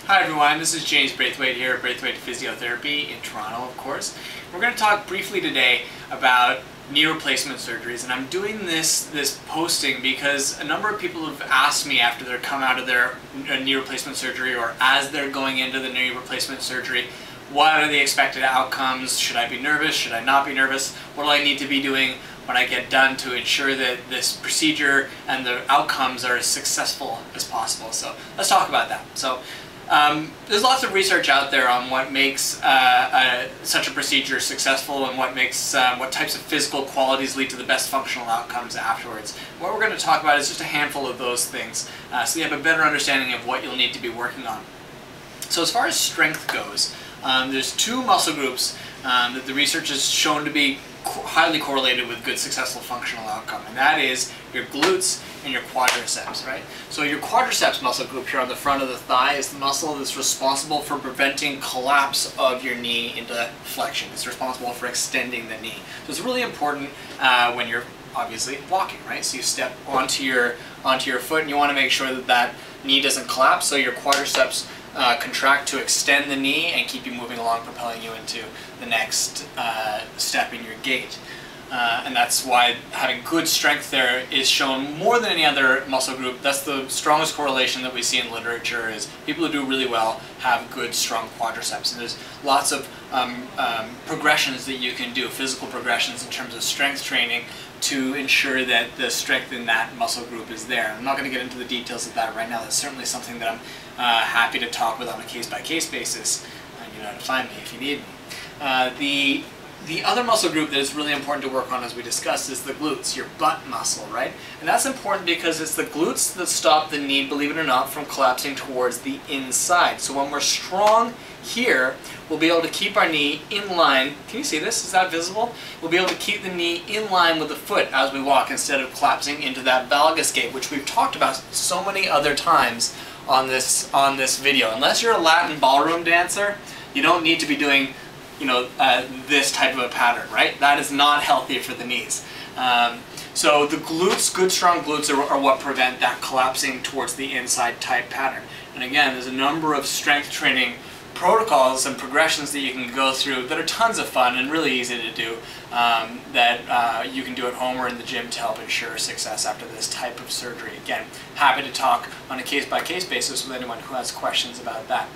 Hi everyone, this is James Braithwaite here at Braithwaite Physiotherapy in Toronto, of course. We're going to talk briefly today about knee replacement surgeries, and I'm doing this posting because a number of people have asked me after they're come out of their knee replacement surgery or as they're going into the knee replacement surgery, what are the expected outcomes? Should I be nervous? Should I not be nervous? What do I need to be doing when I get done to ensure that this procedure and the outcomes are as successful as possible? So let's talk about that. So there's lots of research out there on what makes such a procedure successful and what types of physical qualities lead to the best functional outcomes afterwards. What we're going to talk about is just a handful of those things, so you have a better understanding of what you'll need to be working on. So as far as strength goes, there's two muscle groups that the research has shown to be highly correlated with good successful functional outcome, and that is your glutes and your quadriceps, right? So your quadriceps muscle group here on the front of the thigh is the muscle that's responsible for preventing collapse of your knee into flexion. It's responsible for extending the knee. So it's really important when you're obviously walking, right? So you step onto your foot and you want to make sure that that knee doesn't collapse, so your quadriceps contract to extend the knee and keep you moving along, propelling you into the next step in your gait. And that's why having good strength there is shown more than any other muscle group. That's the strongest correlation that we see in literature, is people who do really well have good, strong quadriceps. And there's lots of progressions that you can do, physical progressions in terms of strength training, to ensure that the strength in that muscle group is there. I'm not going to get into the details of that right now. That's certainly something that I'm happy to talk with on a case-by-case basis. You know how to find me if you need me. The other muscle group that is really important to work on, as we discussed, is the glutes, your butt muscle, right? And that's important because it's the glutes that stop the knee, believe it or not, from collapsing towards the inside. So when we're strong here, we'll be able to keep our knee in line. Can you see this? Is that visible? We'll be able to keep the knee in line with the foot as we walk instead of collapsing into that valgus gait, which we've talked about so many other times on this video. Unless you're a Latin ballroom dancer, you don't need to be doing this type of a pattern, right? That is not healthy for the knees. So the glutes, good strong glutes, are what prevent that collapsing towards the inside type pattern. And again, there's a number of strength training protocols and progressions that you can go through that are tons of fun and really easy to do, that you can do at home or in the gym to help ensure success after this type of surgery. Again, happy to talk on a case-by-case basis with anyone who has questions about that.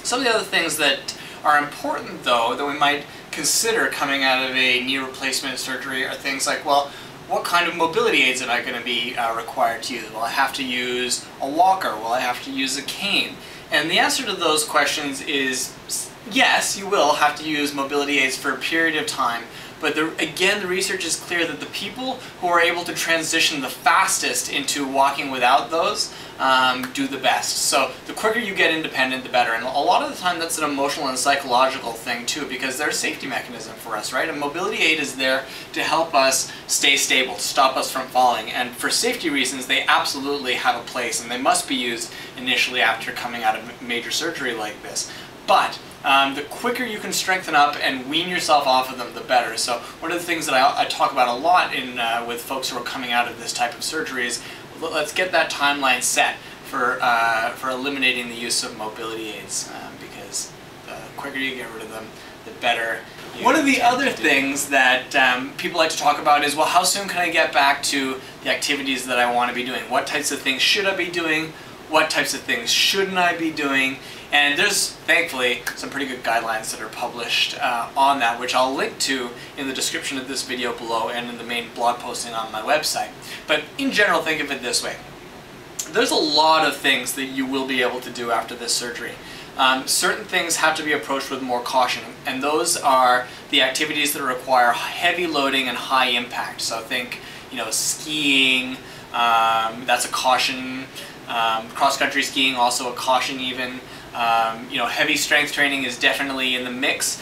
Some of the other things that are important, though, that we might consider coming out of a knee replacement surgery are things like, well, what kind of mobility aids am I going to be required to use? Will I have to use a walker? Will I have to use a cane? And the answer to those questions is yes, you will have to use mobility aids for a period of time. But again, the research is clear that the people who are able to transition the fastest into walking without those do the best. So the quicker you get independent, the better. And a lot of the time that's an emotional and psychological thing too, because they're a safety mechanism for us, right? A mobility aid is there to help us stay stable, to stop us from falling. And for safety reasons, they absolutely have a place, and they must be used initially after coming out of major surgery like this. But the quicker you can strengthen up and wean yourself off of them, the better. So one of the things that I talk about a lot with folks who are coming out of this type of surgery is, let's get that timeline set for eliminating the use of mobility aids, because the quicker you get rid of them, the better. One of the other things that people like to talk about is, well, how soon can I get back to the activities that I want to be doing? What types of things should I be doing? What types of things shouldn't I be doing? And there's, thankfully, some pretty good guidelines that are published on that, which I'll link to in the description of this video below and in the main blog posting on my website. But in general, think of it this way. There's a lot of things that you will be able to do after this surgery. Certain things have to be approached with more caution, and those are the activities that require heavy loading and high impact. So think, skiing, that's a caution. Cross-country skiing, also a caution even. Heavy strength training is definitely in the mix.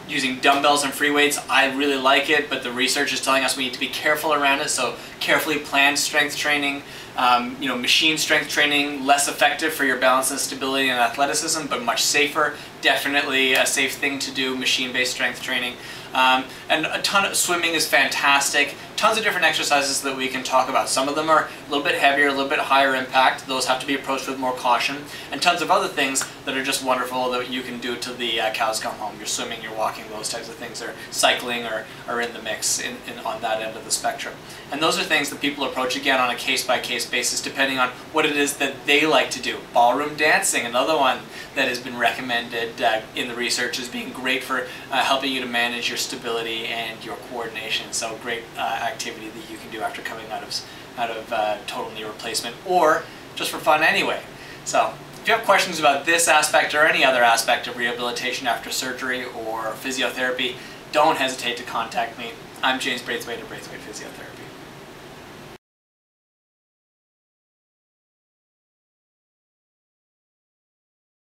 Using dumbbells and free weights, I really like it, but the research is telling us we need to be careful around it, so carefully planned strength training, machine strength training, less effective for your balance and stability and athleticism, but much safer. Definitely a safe thing to do, machine-based strength training. And a ton of swimming is fantastic. Tons of different exercises that we can talk about. Some of them are a little bit heavier, a little bit higher impact. Those have to be approached with more caution. And tons of other things that are just wonderful that you can do till the cows come home. You're swimming, you're walking, those types of things, or cycling are in the mix on that end of the spectrum. And those are things that people approach, again, on a case-by-case basis, depending on what it is that they like to do. Ballroom dancing, another one that has been recommended in the research as being great for helping you to manage your stability and your coordination. So great activity that you can do after coming out of total knee replacement, or just for fun anyway. So if you have questions about this aspect or any other aspect of rehabilitation after surgery or physiotherapy, don't hesitate to contact me. I'm James Braithwaite of Braithwaite Physiotherapy.